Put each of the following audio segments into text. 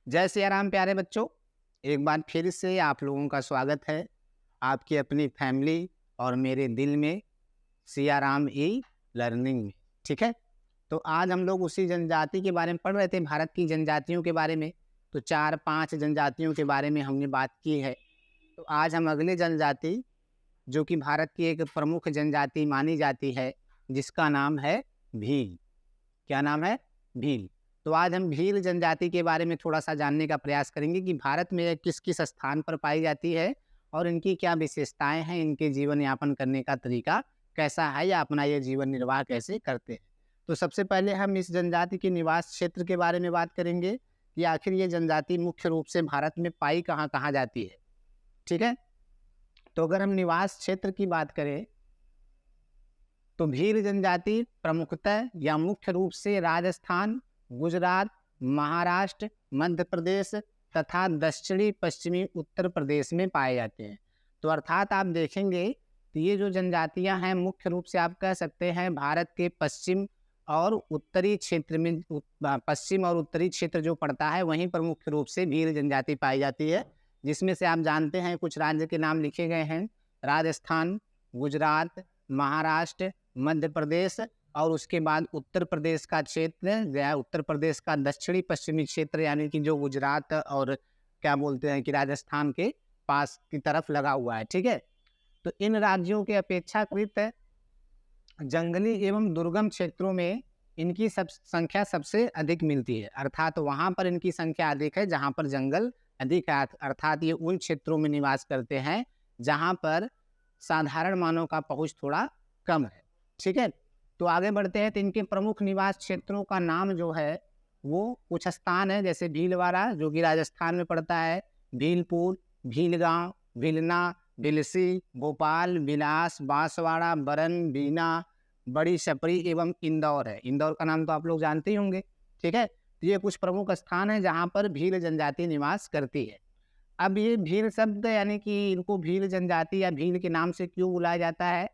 जय सिया राम प्यारे बच्चों। एक बार फिर से आप लोगों का स्वागत है आपकी अपनी फैमिली और मेरे दिल में सिया राम ई लर्निंग में। ठीक है, तो आज हम लोग उसी जनजाति के बारे में पढ़ रहे थे, भारत की जनजातियों के बारे में। तो 4-5 जनजातियों के बारे में हमने बात की है। तो आज हम अगले जनजाति, जो कि भारत की एक प्रमुख जनजाति मानी जाती है, जिसका नाम है भील। क्या नाम है? भील। तो आज हम भील जनजाति के बारे में थोड़ा-सा जानने का प्रयास करेंगे कि भारत में यह किस-किस स्थान पर पाई जाती है और इनकी क्या विशेषताएँ हैं, इनके जीवन यापन करने का तरीका कैसा है या अपना ये जीवन निर्वाह कैसे करते हैं। तो सबसे पहले हम इस जनजाति के निवास क्षेत्र के बारे में बात करेंगे कि आखिर ये जनजाति मुख्य रूप से भारत में पाई कहाँ-कहाँ जाती है। ठीक है? तो अगर हम निवास क्षेत्र की बात करें तो भील जनजाति प्रमुखतः या मुख्य रूप से राजस्थान, गुजरात, महाराष्ट्र, मध्य प्रदेश तथा दक्षिणी पश्चिमी उत्तर प्रदेश में पाए जाते हैं। तो अर्थात आप देखेंगे तो ये जो जनजातियां हैं मुख्य रूप से आप कह सकते हैं भारत के पश्चिम और उत्तरी क्षेत्र में पश्चिम और उत्तरी क्षेत्र जो पड़ता है वहीं पर मुख्य रूप से भील जनजाति पाई जाती है, जिसमें से आप जानते हैं कुछ राज्य के नाम लिखे गए हैं: राजस्थान, गुजरात, महाराष्ट्र, मध्य प्रदेश और उसके बाद उत्तर प्रदेश का क्षेत्र या उत्तर प्रदेश का दक्षिणी पश्चिमी क्षेत्र, यानी कि जो गुजरात और क्या बोलते हैं कि राजस्थान के पास की तरफ लगा हुआ है। ठीक है, तो इन राज्यों के अपेक्षाकृत जंगली एवं दुर्गम क्षेत्रों में इनकी संख्या सबसे अधिक मिलती है। अर्थात वहाँ पर इनकी संख्या अधिक है जहाँ पर जंगल अधिक है। अर्थात ये उन क्षेत्रों में निवास करते हैं जहाँ पर साधारण मानव का पहुँच थोड़ा कम है। ठीक है, तो आगे बढ़ते हैं। तो इनके प्रमुख निवास क्षेत्रों का नाम जो है वो कुछ स्थान है, जैसे भीलवाड़ा जो कि राजस्थान में पड़ता है, भीलपुर, भीलगांव, भीलना, बिलसी, भोपाल, बिलास, बांसवाड़ा, बरन, बीना, बड़ी छपरी एवं इंदौर है। इंदौर का नाम तो आप लोग जानते ही होंगे। ठीक है, तो ये कुछ प्रमुख स्थान है जहाँ पर भील जनजाति निवास करती है। अब ये भील शब्द यानी कि इनको भील जनजाति या भील के नाम से क्यों बुलाया जाता है,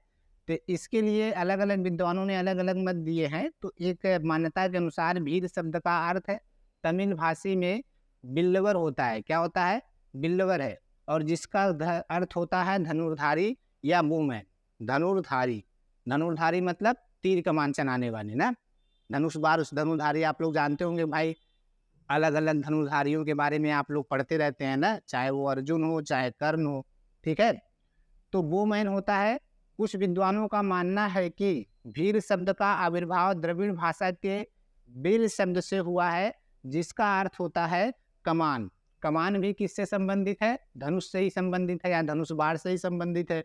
तो इसके लिए अलग-अलग विद्वानों ने अलग-अलग मत दिए हैं। तो एक मान्यता के अनुसार भील शब्द का अर्थ है तमिल भाषी में बिल्लवर होता है। क्या होता है? बिल्लवर है, और जिसका अर्थ होता है धनुर्धारी या वूमैन। धनुर्धारी, धनुर्धारी मतलब तीर कमान चलाने वाले ना। धनुष बाण धनुर्धारी आप लोग जानते होंगे भाई, अलग-अलग धनुर्धारियों के बारे में आप लोग पढ़ते रहते हैं ना, चाहे वो अर्जुन हो चाहे कर्ण हो। ठीक है, तो वूमैन होता है। कुछ विद्वानों का मानना है कि भील शब्द का आविर्भाव द्रविड़ भाषा के बिल शब्द से हुआ है, जिसका अर्थ होता है कमान। कमान भी किससे संबंधित है? धनुष से ही संबंधित है या धनुष बाण से ही संबंधित है।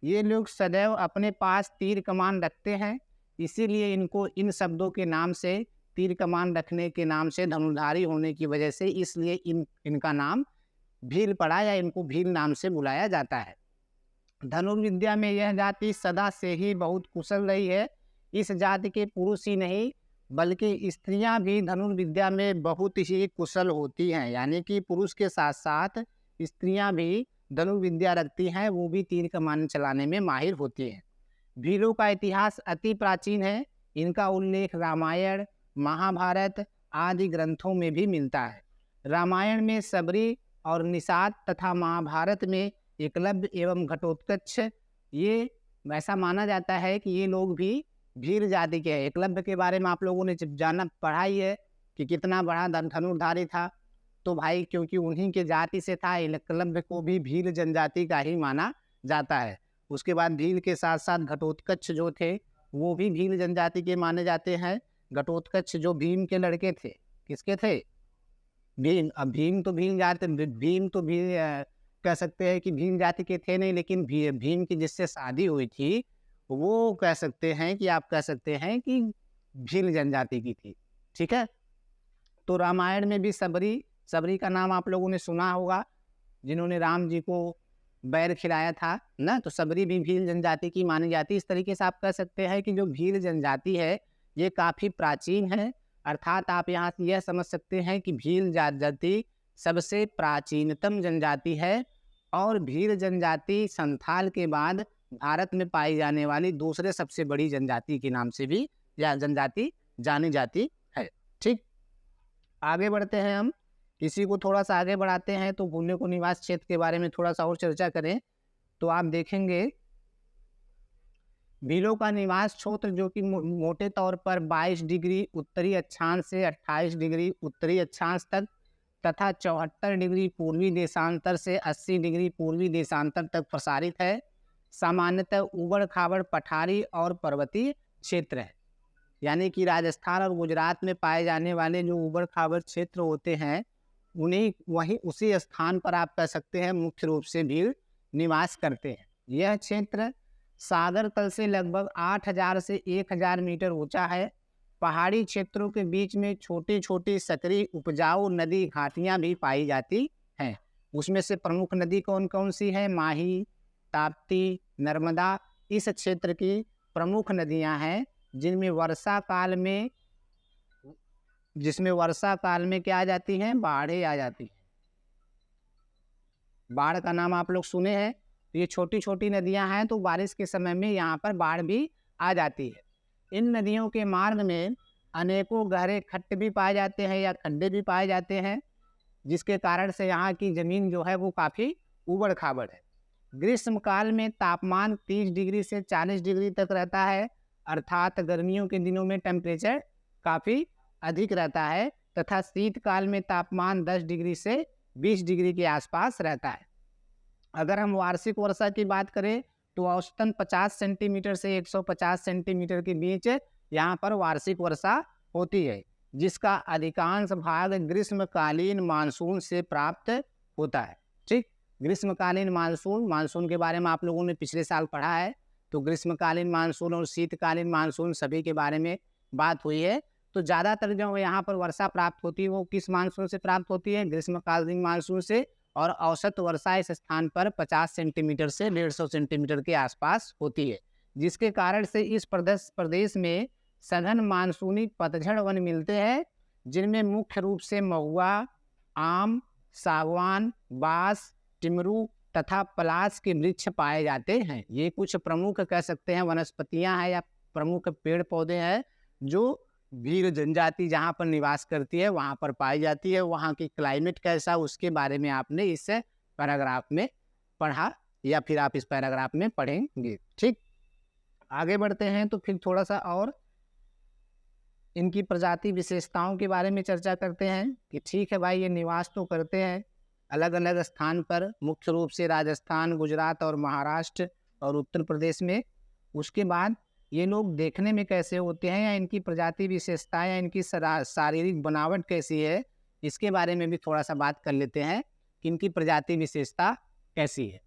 ये लोग सदैव अपने पास तीर कमान रखते हैं, इसीलिए इनको इन शब्दों के नाम से, तीर कमान रखने के नाम से, धनुर्धारी होने की वजह से, इसलिए इनका नाम भील पड़ा या इनको भील नाम से बुलाया जाता है। धनुर्विद्या में यह जाति सदा से ही बहुत कुशल रही है। इस जाति के पुरुष ही नहीं बल्कि स्त्रियां भी धनुर्विद्या में बहुत ही कुशल होती हैं, यानी कि पुरुष के साथ साथ स्त्रियां भी धनुर्विद्या रखती हैं, वो भी तीर कमान चलाने में माहिर होती हैं। भीलों का इतिहास अति प्राचीन है। इनका उल्लेख रामायण, महाभारत आदि ग्रंथों में भी मिलता है। रामायण में सबरी और निषाद तथा महाभारत में एकलव्य एवं घटोत्कच, ये ऐसा माना जाता है कि ये लोग भी भील जाति के हैं। एकलव्य के बारे में आप लोगों ने जाना पढ़ा ही है कि कितना बड़ा धनुर्धारी था। तो भाई क्योंकि उन्हीं के जाति से था, एकलव्य को भी भील जनजाति का ही माना जाता है। उसके बाद भील के साथ साथ घटोत्कच जो थे वो भी भील जनजाति के माने जाते हैं। घटोत्कच जो भीम के लड़के थे, किसके थे? भीम। अब भीम तो भील जाति, भीम तो भील कह सकते हैं कि भीम जाति के थे नहीं, लेकिन भीम की जिससे शादी हुई थी वो कह सकते हैं कि आप कह सकते हैं कि भील जनजाति की थी। ठीक है, तो रामायण में भी सबरी का नाम आप लोगों ने सुना होगा, जिन्होंने राम जी को बैर खिलाया था ना, तो सबरी भी भील जनजाति की मानी जाती है। इस तरीके से आप कह सकते हैं कि जो भील जनजाति है ये काफ़ी प्राचीन है। अर्थात आप यहाँ से यह समझ सकते हैं कि भील जनजाति सबसे प्राचीनतम जनजाति है और भील जनजाति संथाल के बाद भारत में पाई जाने वाली दूसरे सबसे बड़ी जनजाति के नाम से भी यह जनजाति जानी जाती है। ठीक, आगे बढ़ते हैं हम इसी को थोड़ा सा आगे बढ़ाते हैं तो भीलों को निवास क्षेत्र के बारे में थोड़ा सा और चर्चा करें तो आप देखेंगे भीलों का निवास क्षेत्र जो कि मोटे तौर पर 22 डिग्री उत्तरी अक्षांश से 28 डिग्री उत्तरी अक्षांश तक तथा 74 डिग्री पूर्वी देशांतर से 80 डिग्री पूर्वी देशांतर तक प्रसारित है। सामान्यतः उबड़ खाबड़ पठारी और पर्वतीय क्षेत्र है, यानी कि राजस्थान और गुजरात में पाए जाने वाले जो उबड़ खाबड़ क्षेत्र होते हैं उन्हीं वहीं उसी स्थान पर आप कह सकते हैं मुख्य रूप से भील निवास करते हैं। यह क्षेत्र सागर तल से लगभग 8000 से 1000 मीटर ऊंचा है। पहाड़ी क्षेत्रों के बीच में छोटी छोटी सक्रिय उपजाऊ नदी घाटियां भी पाई जाती हैं। उसमें से प्रमुख नदी कौन कौन सी है? माही, ताप्ती, नर्मदा इस क्षेत्र की प्रमुख नदियां हैं जिसमें वर्षा काल में क्या आ जाती हैं? बाढ़ें आ जाती हैं। बाढ़ का नाम आप लोग सुने हैं। ये छोटी छोटी नदियां हैं तो बारिश के समय में यहाँ पर बाढ़ भी आ जाती है। इन नदियों के मार्ग में अनेकों गहरे खड्डे भी पाए जाते हैं या खड्डे भी पाए जाते हैं, जिसके कारण से यहाँ की ज़मीन जो है वो काफ़ी उबड़ खाबड़ है। ग्रीष्म काल में तापमान 30 डिग्री से 40 डिग्री तक रहता है, अर्थात गर्मियों के दिनों में टेम्परेचर काफ़ी अधिक रहता है तथा शीतकाल में तापमान 10 डिग्री से 20 डिग्री के आसपास रहता है। अगर हम वार्षिक वर्षा की बात करें तो औसतन 50 सेंटीमीटर से 150 सेंटीमीटर के बीच यहाँ पर वार्षिक वर्षा होती है, जिसका अधिकांश भाग ग्रीष्मकालीन मानसून से प्राप्त होता है। ठीक, ग्रीष्मकालीन मानसून के बारे में आप लोगों ने पिछले साल पढ़ा है, तो ग्रीष्मकालीन मानसून और शीतकालीन मानसून सभी के बारे में बात हुई है। तो ज़्यादातर जो यहाँ पर वर्षा प्राप्त होती है वो किस मानसून से प्राप्त होती है? ग्रीष्मकालीन मानसून से। और औसत वर्षा इस स्थान पर 50 सेंटीमीटर से 150 सेंटीमीटर के आसपास होती है, जिसके कारण से इस प्रदेश में सघन मानसूनी पतझड़ वन मिलते हैं, जिनमें मुख्य रूप से महुआ, आम, सागवान, बांस, टिमरू तथा पलाश के वृक्ष पाए जाते हैं। ये कुछ प्रमुख कह सकते हैं वनस्पतियां हैं या प्रमुख पेड़ पौधे हैं जो भील जनजाति जहाँ पर निवास करती है वहाँ पर पाई जाती है। वहाँ की क्लाइमेट कैसा उसके बारे में आपने इस पैराग्राफ में पढ़ा या फिर आप इस पैराग्राफ में पढ़ेंगे। ठीक, आगे बढ़ते हैं तो फिर थोड़ा सा और इनकी प्रजाति विशेषताओं के बारे में चर्चा करते हैं कि ठीक है भाई, ये निवास तो करते हैं अलग अलग स्थान पर, मुख्य रूप से राजस्थान, गुजरात और महाराष्ट्र और उत्तर प्रदेश में। उसके बाद ये लोग देखने में कैसे होते हैं या इनकी प्रजाति विशेषताएं या इनकी शारीरिक बनावट कैसी है, इसके बारे में भी थोड़ा सा बात कर लेते हैं कि इनकी प्रजाति विशेषता कैसी है।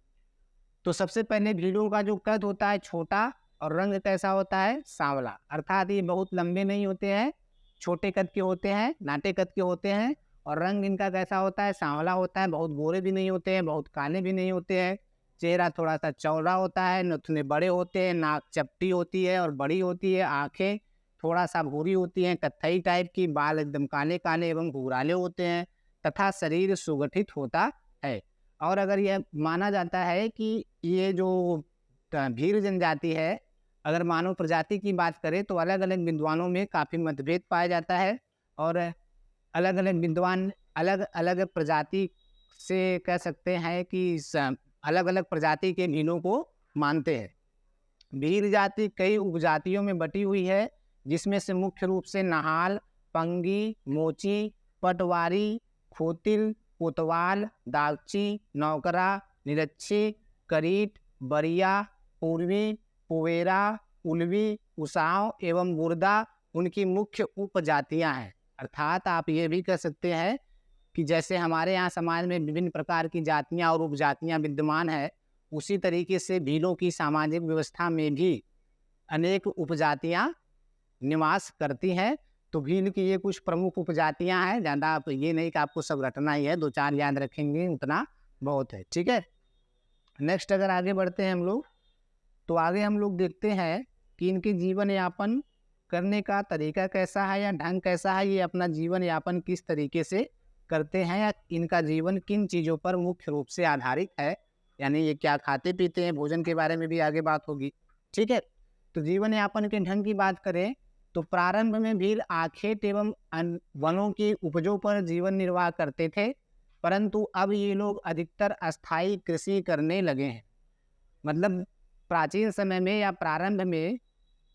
तो सबसे पहले भीलों का जो कद होता है छोटा और रंग कैसा होता है? सांवला। अर्थात ये बहुत लंबे नहीं होते हैं, छोटे कद के होते हैं, नाटे कद के होते हैं। और रंग इनका कैसा होता है? सांवला होता है। बहुत गोरे भी नहीं होते हैं, बहुत काले भी नहीं होते हैं। चेहरा थोड़ा सा चौड़ा होता है, नथुने बड़े होते हैं, नाक चपटी होती है और बड़ी होती है, आंखें थोड़ा सा भूरी होती हैं, कत्थई टाइप की, बाल एकदम काले काले एवं घुंघराले होते हैं तथा शरीर सुगठित होता है। और अगर यह माना जाता है कि ये जो भील जनजाति है, अगर मानव प्रजाति की बात करें तो अलग अलग विद्वानों में काफ़ी मतभेद पाया जाता है और अलग अलग विद्वान अलग अलग प्रजाति से कह सकते हैं कि अलग अलग प्रजाति के भीलों को मानते हैं। भील जाति कई उपजातियों में बटी हुई है, जिसमें से मुख्य रूप से नाहाल, पंगी, मोची, पटवारी, खोतिल, कोतवाल, दागची, नौकरा, निरच्छी, करीट, बरिया, पूर्वी, पुवेरा, उलवी, उसाव एवं गुर्दा उनकी मुख्य उपजातियां हैं। अर्थात आप ये भी कह सकते हैं कि जैसे हमारे यहाँ समाज में विभिन्न प्रकार की जातियाँ और उपजातियाँ विद्यमान है, उसी तरीके से भीलों की सामाजिक व्यवस्था में भी अनेक उपजातियाँ निवास करती हैं। तो भील की ये कुछ प्रमुख उपजातियाँ हैं, ज़्यादा आप ये नहीं कि आपको सब रटना ही है, 2-4 याद रखेंगे उतना बहुत है। ठीक है, नेक्स्ट अगर आगे बढ़ते हैं हम लोग, तो आगे हम लोग देखते हैं कि इनके जीवन यापन करने का तरीका कैसा है या ढंग कैसा है, ये अपना जीवन यापन किस तरीके से करते हैं या इनका जीवन किन चीज़ों पर मुख्य रूप से आधारित है, यानी ये क्या खाते पीते हैं, भोजन के बारे में भी आगे बात होगी। ठीक है, तो जीवन यापन के ढंग की बात करें तो प्रारंभ में भील आखेट एवं वनों की उपजों पर जीवन निर्वाह करते थे, परंतु अब ये लोग अधिकतर अस्थायी कृषि करने लगे हैं। मतलब प्राचीन समय में या प्रारंभ में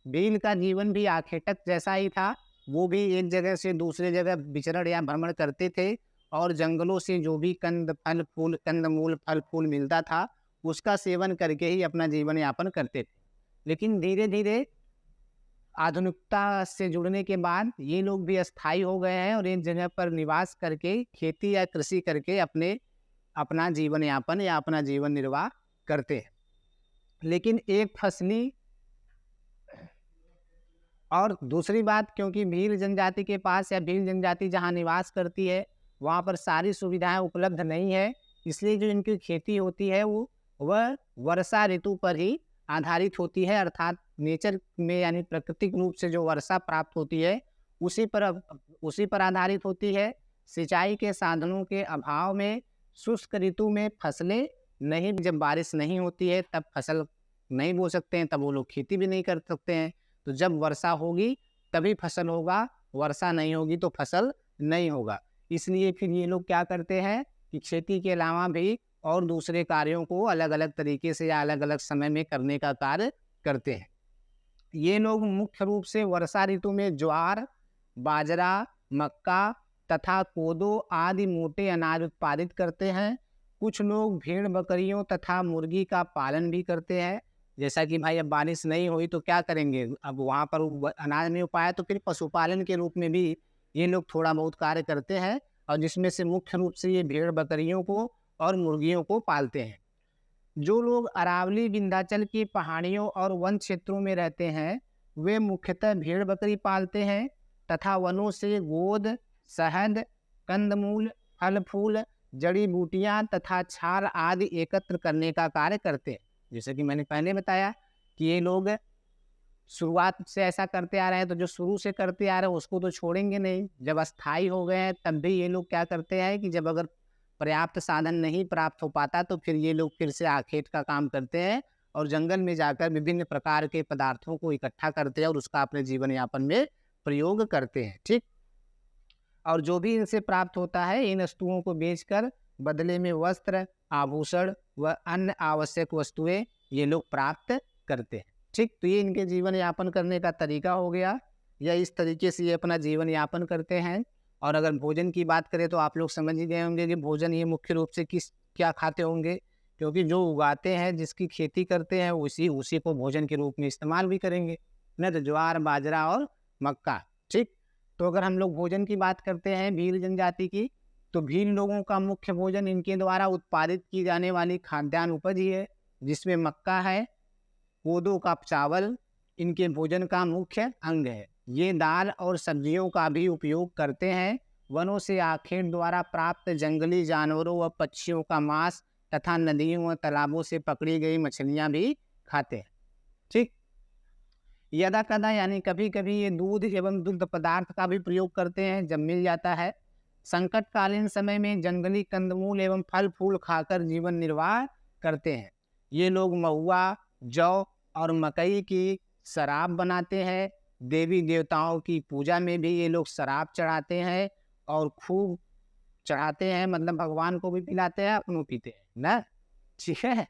भील का जीवन भी आखेटक जैसा ही था। वो भी एक जगह से दूसरे जगह विचरण या भ्रमण करते थे और जंगलों से जो भी कंदमूल फल फूल मिलता था उसका सेवन करके ही अपना जीवन यापन करते थे। लेकिन धीरे धीरे आधुनिकता से जुड़ने के बाद ये लोग भी अस्थायी हो गए हैं और एक जगह पर निवास करके खेती या कृषि करके अपना जीवन यापन या अपना जीवन निर्वाह करते हैं। लेकिन एक फसली और दूसरी बात, क्योंकि भील जनजाति के पास या भील जनजाति जहाँ निवास करती है वहाँ पर सारी सुविधाएं उपलब्ध नहीं है, इसलिए जो इनकी खेती होती है वह वर्षा ऋतु पर ही आधारित होती है। अर्थात नेचर में यानी प्राकृतिक रूप से जो वर्षा प्राप्त होती है उसी पर आधारित होती है। सिंचाई के साधनों के अभाव में शुष्क ऋतु में फसलें नहीं, जब बारिश नहीं होती है तब फसल नहीं बो सकते हैं, तब वो लोग खेती भी नहीं कर सकते हैं। तो जब वर्षा होगी तभी फसल होगा, वर्षा नहीं होगी तो फसल नहीं होगा। इसलिए फिर ये लोग क्या करते हैं कि खेती के अलावा भी और दूसरे कार्यों को अलग अलग तरीके से या अलग अलग समय में करने का कार्य करते हैं। ये लोग मुख्य रूप से वर्षा ऋतु में ज्वार, बाजरा, मक्का तथा कोदो आदि मोटे अनाज उत्पादित करते हैं। कुछ लोग भेड़ बकरियों तथा मुर्गी का पालन भी करते हैं। जैसा कि भाई अब बारिश नहीं हुई तो क्या करेंगे, अब वहाँ पर अनाज नहीं हो पाया तो फिर पशुपालन के रूप में भी ये लोग थोड़ा बहुत कार्य करते हैं, और जिसमें से मुख्य रूप से ये भेड़ बकरियों को और मुर्गियों को पालते हैं। जो लोग अरावली विंध्याचल की पहाड़ियों और वन क्षेत्रों में रहते हैं वे मुख्यतः भेड़ बकरी पालते हैं तथा वनों से गोद, शहद, कंदमूल, फल फूल, जड़ी बूटियां तथा छाल आदि एकत्र करने का कार्य करते हैं। जैसे कि मैंने पहले बताया कि ये लोग शुरुआत से ऐसा करते आ रहे हैं, तो जो शुरू से करते आ रहे हैं उसको तो छोड़ेंगे नहीं। जब अस्थायी हो गए हैं तब भी ये लोग क्या करते हैं कि जब अगर पर्याप्त साधन नहीं प्राप्त हो पाता तो फिर ये लोग फिर से आखेट का काम करते हैं और जंगल में जाकर विभिन्न प्रकार के पदार्थों को इकट्ठा करते हैं और उसका अपने जीवन यापन में प्रयोग करते हैं। ठीक, और जो भी इनसे प्राप्त होता है इन वस्तुओं को बेचकर बदले में वस्त्र, आभूषण व अन्य आवश्यक वस्तुएं ये लोग प्राप्त करते हैं। ठीक, तो ये इनके जीवन यापन करने का तरीका हो गया, या इस तरीके से ये अपना जीवन यापन करते हैं। और अगर भोजन की बात करें तो आप लोग समझ ही गए होंगे कि भोजन ये मुख्य रूप से क्या खाते होंगे, क्योंकि जो उगाते हैं, जिसकी खेती करते हैं उसी को भोजन के रूप में इस्तेमाल भी करेंगे न, तो ज्वार, बाजरा और मक्का। ठीक, तो अगर हम लोग भोजन की बात करते हैं भील जनजाति की, तो भील लोगों का मुख्य भोजन इनके द्वारा उत्पादित की जाने वाली खाद्यान्न उपज ही है, जिसमें मक्का है, कोदो का चावल इनके भोजन का मुख्य अंग है। ये दाल और सब्जियों का भी उपयोग करते हैं। वनों से आखेट द्वारा प्राप्त जंगली जानवरों व पक्षियों का मांस तथा नदियों व तालाबों से पकड़ी गई मछलियां भी खाते हैं। ठीक, यदा कदा यानी कभी कभी ये दूध एवं दुग्ध पदार्थ का भी प्रयोग करते हैं जब मिल जाता है। संकटकालीन समय में जंगली कंदमूल एवं फल फूल खाकर जीवन निर्वाह करते हैं। ये लोग महुआ, जौ और मकई की शराब बनाते हैं। देवी देवताओं की पूजा में भी ये लोग शराब चढ़ाते हैं और खूब चढ़ाते हैं, मतलब भगवान को भी पिलाते हैं, अपनों पीते हैं ना। ठीक है,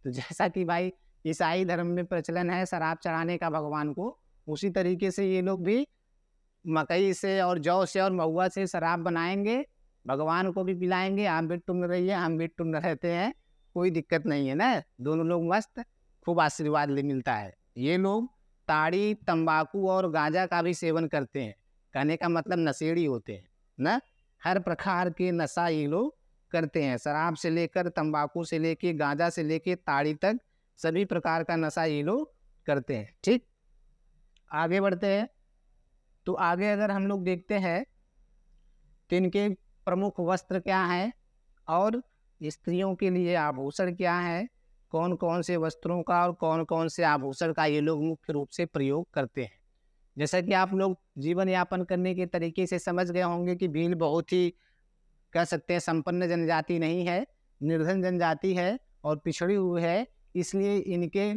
तो जैसा कि भाई ईसाई धर्म में प्रचलन है शराब चढ़ाने का भगवान को, उसी तरीके से ये लोग भी मकई से और जौ से और महुआ से शराब बनाएंगे, भगवान को भी पिलाएंगे। आप भी टुन रहिए, हम भी टुन रहते हैं, कोई दिक्कत नहीं है ना, दोनों लोग मस्त, खूब आशीर्वाद ले मिलता है। ये लोग ताड़ी, तंबाकू और गांजा का भी सेवन करते हैं। कहने का मतलब नशेड़ी होते हैं ना, हर प्रकार के नशा ये लोग करते हैं, शराब से लेकर, तंबाकू से लेकर, गांजा से लेकर ताड़ी तक सभी प्रकार का नशा ये लोग करते हैं। ठीक, आगे बढ़ते हैं। तो आगे अगर हम लोग देखते हैं तो इनके प्रमुख वस्त्र क्या हैं और स्त्रियों के लिए आभूषण क्या है, कौन कौन से वस्त्रों का और कौन कौन से आभूषण का ये लोग मुख्य रूप से प्रयोग करते हैं। जैसा कि आप लोग जीवन यापन करने के तरीके से समझ गए होंगे कि भील बहुत ही कह सकते हैं संपन्न जनजाति नहीं है, निर्धन जनजाति है और पिछड़ी हुई है। इसलिए इनके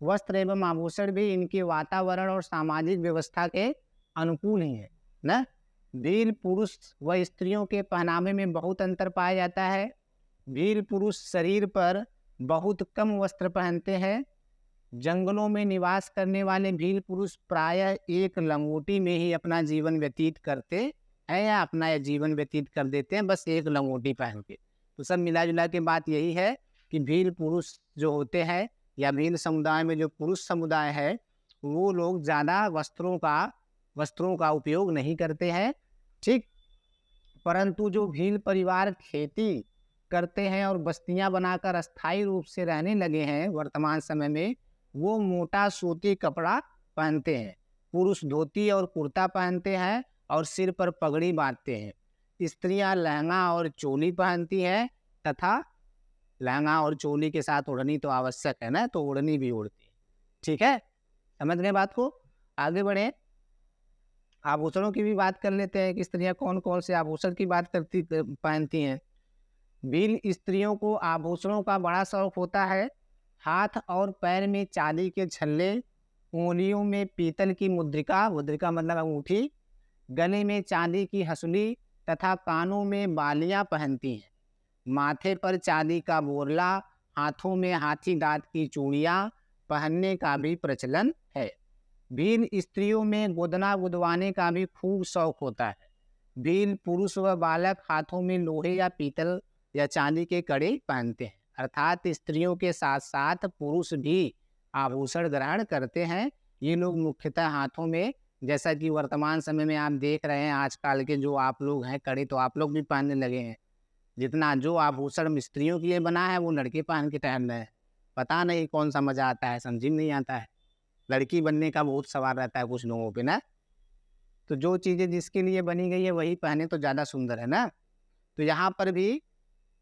वस्त्र एवं आभूषण भी इनके वातावरण और सामाजिक व्यवस्था के अनुकूल ही है ना। भील पुरुष व स्त्रियों के पहनावे में बहुत अंतर पाया जाता है। भील पुरुष शरीर पर बहुत कम वस्त्र पहनते हैं। जंगलों में निवास करने वाले भील पुरुष प्रायः एक लंगोटी में ही अपना जीवन व्यतीत करते हैं या अपना जीवन व्यतीत कर देते हैं, बस एक लंगोटी पहन के। तो सब मिला जुला के बात यही है कि भील पुरुष जो होते हैं या भील समुदाय में जो पुरुष समुदाय है वो लोग ज़्यादा वस्त्रों का उपयोग नहीं करते हैं, ठीक। परंतु जो भील परिवार खेती करते हैं और बस्तियां बनाकर अस्थायी रूप से रहने लगे हैं वर्तमान समय में, वो मोटा सूती कपड़ा पहनते हैं। पुरुष धोती और कुर्ता पहनते हैं और सिर पर पगड़ी बांधते हैं। स्त्रियां लहंगा और चोली पहनती हैं तथा लहंगा और चोली के साथ ओढ़नी तो आवश्यक है ना, तो ओढ़नी भी ओढ़ती है। ठीक है, समझ गए बात को। आगे बढ़े, आभूषणों की भी बात कर लेते हैं कि स्त्रियां कौन कौन से आभूषण की पहनती हैं। भील स्त्रियों को आभूषणों का बड़ा शौक होता है। हाथ और पैर में चांदी के छल्ले, उंगलियों में पीतल की मुद्रिका मतलब अंगूठी, गले में चांदी की हंसुली तथा कानों में बालियां पहनती हैं। माथे पर चांदी का बोरला, हाथों में हाथी दांत की चूड़ियां पहनने का भी प्रचलन है। भील स्त्रियों में गोदना गुदवाने का भी खूब शौक होता है। भील पुरुष व बालक हाथों में लोहे या पीतल या चांदी के कड़े पहनते हैं, अर्थात स्त्रियों के साथ साथ पुरुष भी आभूषण ग्रहण करते हैं। ये लोग मुख्यतः हाथों में, जैसा कि वर्तमान समय में आप देख रहे हैं आजकल के जो आप लोग हैं कड़े तो आप लोग भी पहनने लगे हैं। जितना जो आभूषण स्त्रियों के लिए बना है वो लड़के पहन के टहल रहे हैं। पता नहीं कौन सा मजा आता है, समझ में नहीं आता है। लड़की बनने का बहुत सवाल रहता है कुछ लोगों पे ना, तो जो चीज़ें जिसके लिए बनी गई है वही पहने तो ज़्यादा सुंदर है ना। तो यहाँ पर भी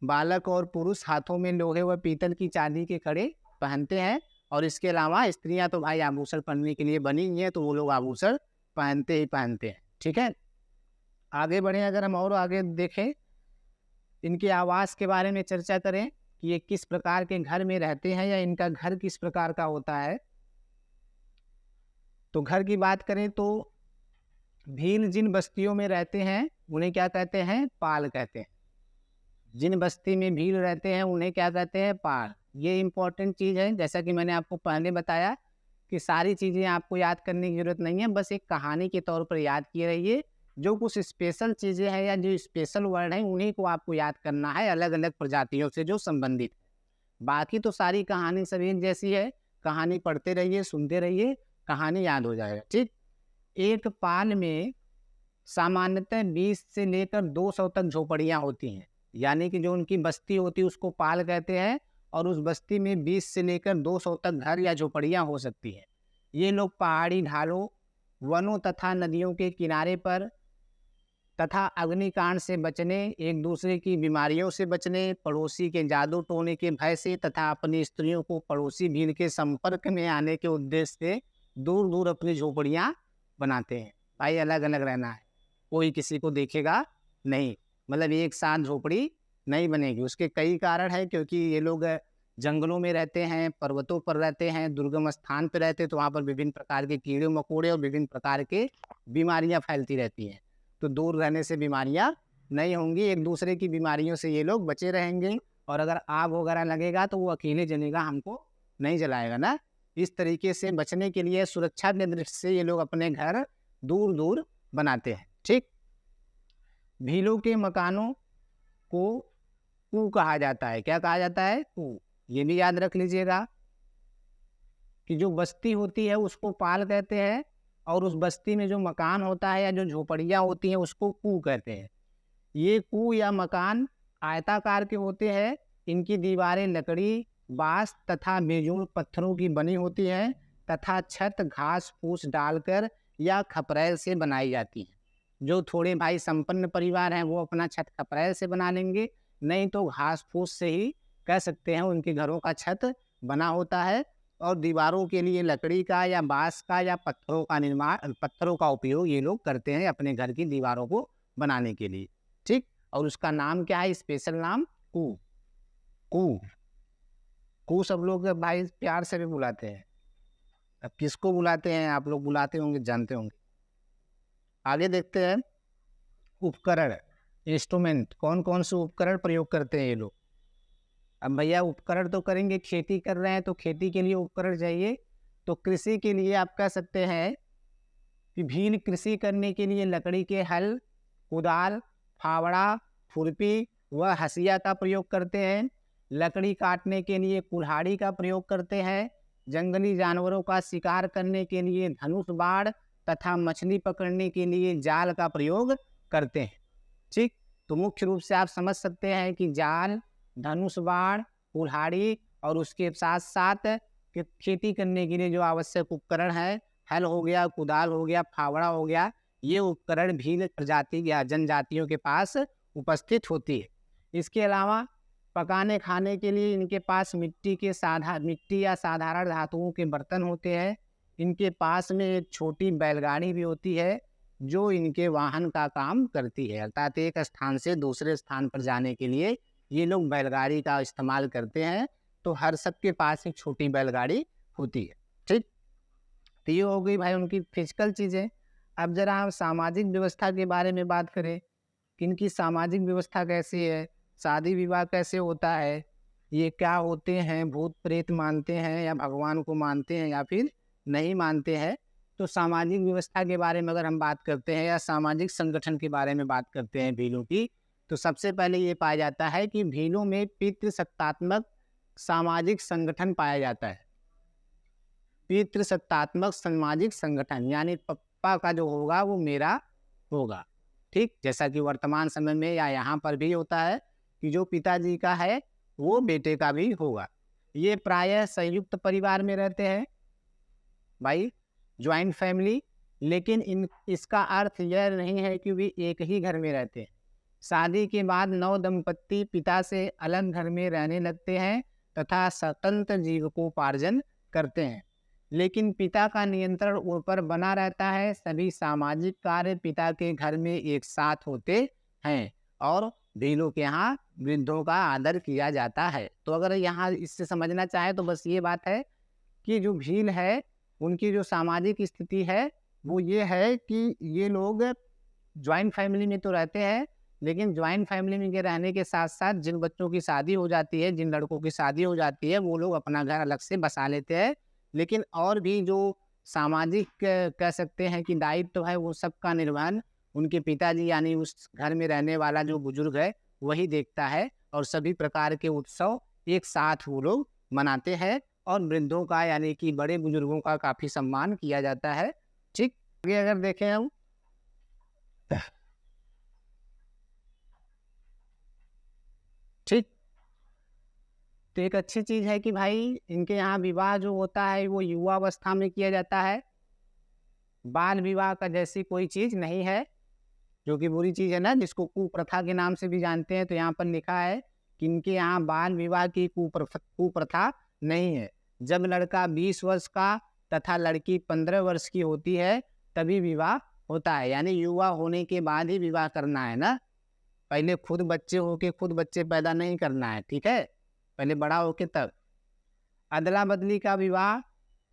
बालक और पुरुष हाथों में लोहे व पीतल की चांदी के कड़े पहनते हैं, और इसके अलावा स्त्रियां तो भाई आभूषण पहनने के लिए बनी हुई हैं, तो वो लोग आभूषण पहनते ही पहनते हैं। ठीक है, आगे बढ़े, अगर हम और आगे देखें, इनके आवास के बारे में चर्चा करें कि ये किस प्रकार के घर में रहते हैं या इनका घर किस प्रकार का होता है। तो घर की बात करें तो भील जिन बस्तियों में रहते हैं उन्हें क्या कहते हैं, पाल कहते हैं। जिन बस्ती में भील रहते हैं उन्हें क्या कहते हैं, पाल। ये इंपॉर्टेंट चीज़ है, जैसा कि मैंने आपको पहले बताया कि सारी चीज़ें आपको याद करने की जरूरत नहीं है, बस एक कहानी के तौर पर याद किए रहिए। जो कुछ स्पेशल चीज़ें हैं या जो स्पेशल वर्ड हैं उन्हीं को आपको याद करना है, अलग अलग प्रजातियों से जो संबंधित है। बाकी तो सारी कहानी सभी जैसी है, कहानी पढ़ते रहिए, सुनते रहिए, कहानी याद हो जाएगा। ठीक, एक पाल में सामान्यतः 20 से लेकर 200 तक झोपड़ियाँ होती हैं, यानी कि जो उनकी बस्ती होती है उसको पाल कहते हैं, और उस बस्ती में 20 से लेकर 200 तक घर या झोपड़ियाँ हो सकती हैं। ये लोग पहाड़ी ढालों, वनों तथा नदियों के किनारे पर तथा अग्निकांड से बचने, एक दूसरे की बीमारियों से बचने, पड़ोसी के जादू टोने के भय से तथा अपनी स्त्रियों को पड़ोसी भील के संपर्क में आने के उद्देश्य से दूर दूर अपनी झोपड़ियाँ बनाते हैं। भाई अलग अलग रहना है, कोई किसी को देखेगा नहीं, मतलब एक साथ झोपड़ी नहीं बनेगी। उसके कई कारण हैं, क्योंकि ये लोग जंगलों में रहते हैं, पर्वतों पर रहते हैं, दुर्गम स्थान पर रहते हैं, तो वहाँ पर विभिन्न प्रकार के कीड़े मकोड़े और विभिन्न प्रकार के बीमारियाँ फैलती रहती हैं। तो दूर रहने से बीमारियाँ नहीं होंगी, एक दूसरे की बीमारियों से ये लोग बचे रहेंगे। और अगर आग वगैरह लगेगा तो वो अकेले जलेगा, हमको नहीं जलाएगा ना। इस तरीके से बचने के लिए सुरक्षा के दृष्टि से ये लोग अपने घर दूर दूर बनाते हैं। ठीक, भीलों के मकानों को कू कहा जाता है। क्या कहा जाता है, कू। ये भी याद रख लीजिएगा कि जो बस्ती होती है उसको पाल कहते हैं, और उस बस्ती में जो मकान होता है या जो झोपड़ियाँ होती हैं उसको कू कहते हैं। ये कू या मकान आयताकार के होते हैं। इनकी दीवारें लकड़ी, बांस तथा बेजोड़ पत्थरों की बनी होती हैं तथा छत घास फूस डालकर या खपरैल से बनाई जाती हैं। जो थोड़े भाई संपन्न परिवार हैं वो अपना छत खपरैल से बना लेंगे, नहीं तो घास फूस से ही कह सकते हैं उनके घरों का छत बना होता है। और दीवारों के लिए लकड़ी का या बांस का या पत्थरों का उपयोग ये लोग करते हैं अपने घर की दीवारों को बनाने के लिए। ठीक, और उसका नाम क्या है, स्पेशल नाम, कू। कू कू सब लोग भाई प्यार से भी बुलाते हैं, अब किसको बुलाते हैं, आप लोग बुलाते होंगे, जानते होंगे। आगे देखते हैं उपकरण, इंस्ट्रूमेंट, कौन कौन से उपकरण प्रयोग करते हैं ये लोग। अब भैया उपकरण तो करेंगे, खेती कर रहे हैं तो खेती के लिए उपकरण चाहिए। तो कृषि के लिए आप कह सकते हैं कि भील कृषि करने के लिए लकड़ी के हल, कुदाल, फावड़ा, खुरपी व हसिया का प्रयोग करते हैं। लकड़ी काटने के लिए कुल्हाड़ी का प्रयोग करते हैं। जंगली जानवरों का शिकार करने के लिए धनुष बाण तथा मछली पकड़ने के लिए जाल का प्रयोग करते हैं। ठीक, तो मुख्य रूप से आप समझ सकते हैं कि जाल, धनुष बाण, कुल्हाड़ी और उसके साथ साथ खेती करने के लिए जो आवश्यक उपकरण है, हल हो गया, कुदाल हो गया, फावड़ा हो गया, ये उपकरण भील प्रजाति या जनजातियों के पास उपस्थित होती है। इसके अलावा पकाने खाने के लिए इनके पास मिट्टी या साधारण धातुओं के बर्तन होते हैं। इनके पास में एक छोटी बैलगाड़ी भी होती है जो इनके वाहन का काम करती है, अर्थात एक स्थान से दूसरे स्थान पर जाने के लिए ये लोग बैलगाड़ी का इस्तेमाल करते हैं। तो हर सबके पास एक छोटी बैलगाड़ी होती है। ठीक, तो ये हो गई भाई उनकी फिजिकल चीज़ें। अब जरा हम सामाजिक व्यवस्था के बारे में बात करें कि इनकी सामाजिक व्यवस्था कैसी है, शादी विवाह कैसे होता है, ये क्या होते हैं, भूत प्रेत मानते हैं या भगवान को मानते हैं या फिर नहीं मानते हैं। तो सामाजिक व्यवस्था के बारे में अगर हम बात करते हैं या सामाजिक संगठन के बारे में बात करते हैं भीलों की, तो सबसे पहले ये पाया जाता है कि भीलों में पितृसत्तात्मक सामाजिक संगठन पाया जाता है। पितृसत्तात्मक सामाजिक संगठन यानी पप्पा का जो होगा वो मेरा होगा। ठीक, जैसा कि वर्तमान समय में या यहाँ पर भी होता है कि जो पिताजी का है वो बेटे का भी होगा। ये प्रायः संयुक्त परिवार में रहते हैं भाई, ज्वाइंट फैमिली, लेकिन इसका अर्थ यह नहीं है कि वे एक ही घर में रहते हैं। शादी के बाद नव दंपत्ति पिता से अलग घर में रहने लगते हैं तथा स्वतंत्र जीविकोपार्जन करते हैं, लेकिन पिता का नियंत्रण उन पर बना रहता है। सभी सामाजिक कार्य पिता के घर में एक साथ होते हैं और भीलों के यहाँ वृद्धों का आदर किया जाता है। तो अगर यहाँ इससे समझना चाहे तो बस ये बात है कि जो भील है उनकी जो सामाजिक स्थिति है वो ये है कि ये लोग ज्वाइंट फैमिली में तो रहते हैं, लेकिन ज्वाइंट फैमिली में के रहने के साथ साथ जिन बच्चों की शादी हो जाती है, जिन लड़कों की शादी हो जाती है, वो लोग अपना घर अलग से बसा लेते हैं। लेकिन और भी जो सामाजिक कह सकते हैं कि दायित्व है वो सबका निर्वहन उनके पिताजी यानी उस घर में रहने वाला जो बुजुर्ग है वही देखता है और सभी प्रकार के उत्सव एक साथ वो लोग मनाते हैं और वृद्धों का यानी कि बड़े बुजुर्गों का काफ़ी सम्मान किया जाता है। ठीक, आगे अगर देखें हम ठीक, तो एक अच्छी चीज़ है कि भाई इनके यहाँ विवाह जो होता है वो युवावस्था में किया जाता है। बाल विवाह का जैसी कोई चीज़ नहीं है, जो कि बुरी चीज़ है ना, जिसको कुप्रथा के नाम से भी जानते हैं। तो यहाँ पर लिखा है कि इनके यहाँ बाल विवाह की कुप्रथा नहीं है। जब लड़का 20 वर्ष का तथा लड़की 15 वर्ष की होती है तभी विवाह होता है, यानी युवा होने के बाद ही विवाह करना है ना। पहले खुद बच्चे होके खुद बच्चे पैदा नहीं करना है, ठीक है, पहले बड़ा होके तब। अदला बदली का विवाह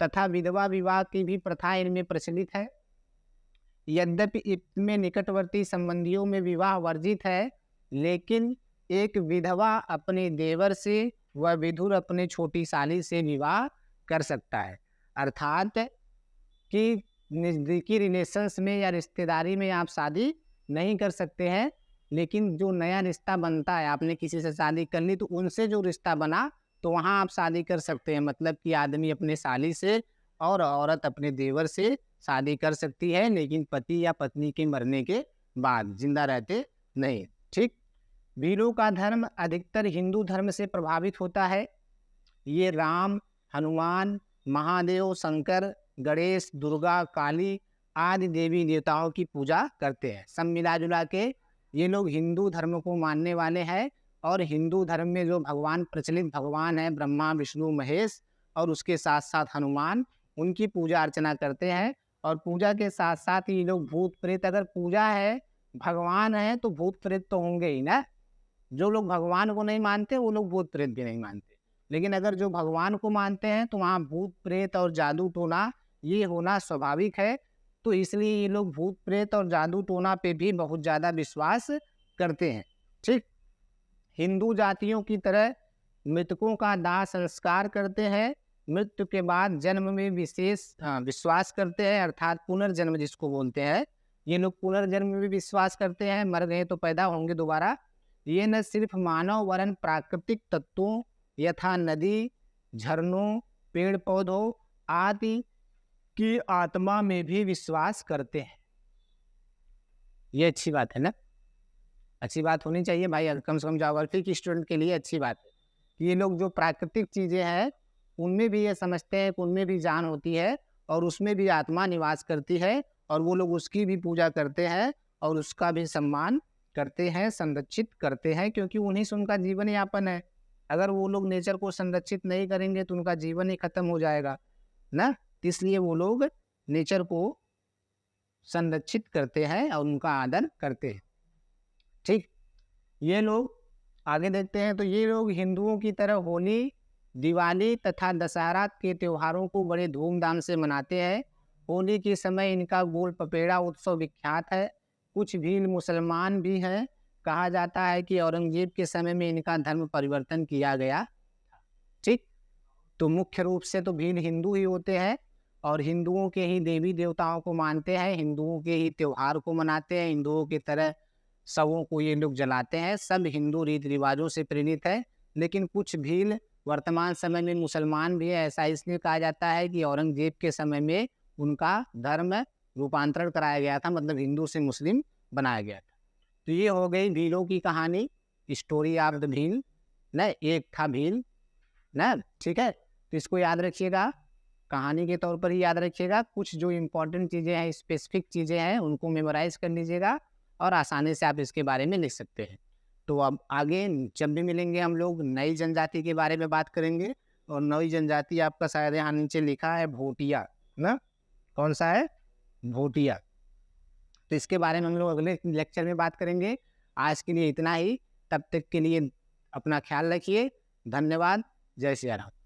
तथा विधवा विवाह की भी प्रथा इनमें प्रचलित है। यद्यपि इसमें निकटवर्ती संबंधियों में विवाह वर्जित है, लेकिन एक विधवा अपने देवर से व विधुर अपने छोटी साली से विवाह कर सकता है। अर्थात कि नज़दीकी रिलेशंस में या रिश्तेदारी में आप शादी नहीं कर सकते हैं, लेकिन जो नया रिश्ता बनता है, आपने किसी से शादी कर ली तो उनसे जो रिश्ता बना तो वहाँ आप शादी कर सकते हैं। मतलब कि आदमी अपने साली से और औरत अपने देवर से शादी कर सकती है, लेकिन पति या पत्नी के मरने के बाद, जिंदा रहते नहीं। ठीक, भीलों का धर्म अधिकतर हिंदू धर्म से प्रभावित होता है। ये राम, हनुमान, महादेव, शंकर, गणेश, दुर्गा, काली आदि देवी देवताओं की पूजा करते हैं। सब मिला जुला के ये लोग हिंदू धर्म को मानने वाले हैं और हिंदू धर्म में जो भगवान प्रचलित भगवान है ब्रह्मा, विष्णु, महेश और उसके साथ साथ हनुमान, उनकी पूजा अर्चना करते हैं। और पूजा के साथ साथ ये लोग भूत प्रेत, अगर पूजा है भगवान है तो भूत प्रेत तो होंगे ही ना। जो लोग भगवान को नहीं मानते वो लोग भूत प्रेत भी नहीं मानते, लेकिन अगर जो भगवान को मानते हैं तो वहाँ भूत प्रेत और जादू टोना ये होना स्वाभाविक है। तो इसलिए ये लोग भूत प्रेत और जादू टोना पे भी बहुत ज़्यादा विश्वास करते हैं। ठीक, हिंदू जातियों की तरह मृतकों का दाह संस्कार करते हैं। मृत्यु के बाद जन्म में विशेष विश्वास करते हैं, अर्थात पुनर्जन्म जिसको बोलते हैं। ये लोग पुनर्जन्म में भी विश्वास करते हैं, मर गए तो पैदा होंगे दोबारा। ये न सिर्फ मानव वरन प्राकृतिक तत्वों यथा नदी, झरनों, पेड़ पौधों आदि की आत्मा में भी विश्वास करते हैं। ये अच्छी बात है ना, अच्छी बात होनी चाहिए भाई, कम से कम ज्योग्राफी की स्टूडेंट के लिए अच्छी बात है कि ये लोग जो प्राकृतिक चीज़ें हैं उनमें भी ये समझते हैं कि उनमें भी जान होती है और उसमें भी आत्मा निवास करती है, और वो लोग उसकी भी पूजा करते हैं और उसका भी सम्मान करते हैं, संरक्षित करते हैं, क्योंकि उन्हीं से उनका जीवन यापन है। अगर वो लोग नेचर को संरक्षित नहीं करेंगे तो उनका जीवन ही खत्म हो जाएगा ना। इसलिए वो लोग नेचर को संरक्षित करते हैं और उनका आदर करते हैं। ठीक, ये लोग आगे देखते हैं तो ये लोग हिंदुओं की तरह होली, दिवाली तथा दशहरा के त्योहारों को बड़े धूमधाम से मनाते हैं। होली के समय इनका गोल पपेड़ा उत्सव विख्यात है। कुछ भील मुसलमान भी हैं। कहा जाता है कि औरंगजेब के समय में इनका धर्म परिवर्तन किया गया। ठीक, तो मुख्य रूप से तो भील हिंदू ही होते हैं और हिंदुओं के ही देवी देवताओं को मानते हैं, हिंदुओं के ही त्योहार को मनाते हैं, हिंदुओं की तरह शवों को ये लोग जलाते हैं। सब हिंदू रीति रिवाजों से प्रेरित है। लेकिन कुछ भील वर्तमान समय में मुसलमान भी है। ऐसा इसलिए कहा जाता है कि औरंगजेब के समय में उनका धर्म रूपांतरण कराया गया था, मतलब हिंदू से मुस्लिम बनाया गया था। तो ये हो गई भीलों की कहानी, स्टोरी ऑफ द भील ना, एक था भील ना। ठीक है, तो इसको याद रखिएगा, कहानी के तौर पर ही याद रखिएगा। कुछ जो इम्पोर्टेंट चीज़ें हैं, स्पेसिफिक चीज़ें हैं, उनको मेमोराइज कर लीजिएगा और आसानी से आप इसके बारे में लिख सकते हैं। तो अब आगे जब भी मिलेंगे हम लोग नई जनजाति के बारे में बात करेंगे। और नई जनजाति आपका शायद यहाँ नीचे लिखा है भोटिया ना, कौन सा है, भोटिया। तो इसके बारे में हम लोग अगले लेक्चर में बात करेंगे। आज के लिए इतना ही, तब तक के लिए अपना ख्याल रखिए। धन्यवाद। जय श्री राम।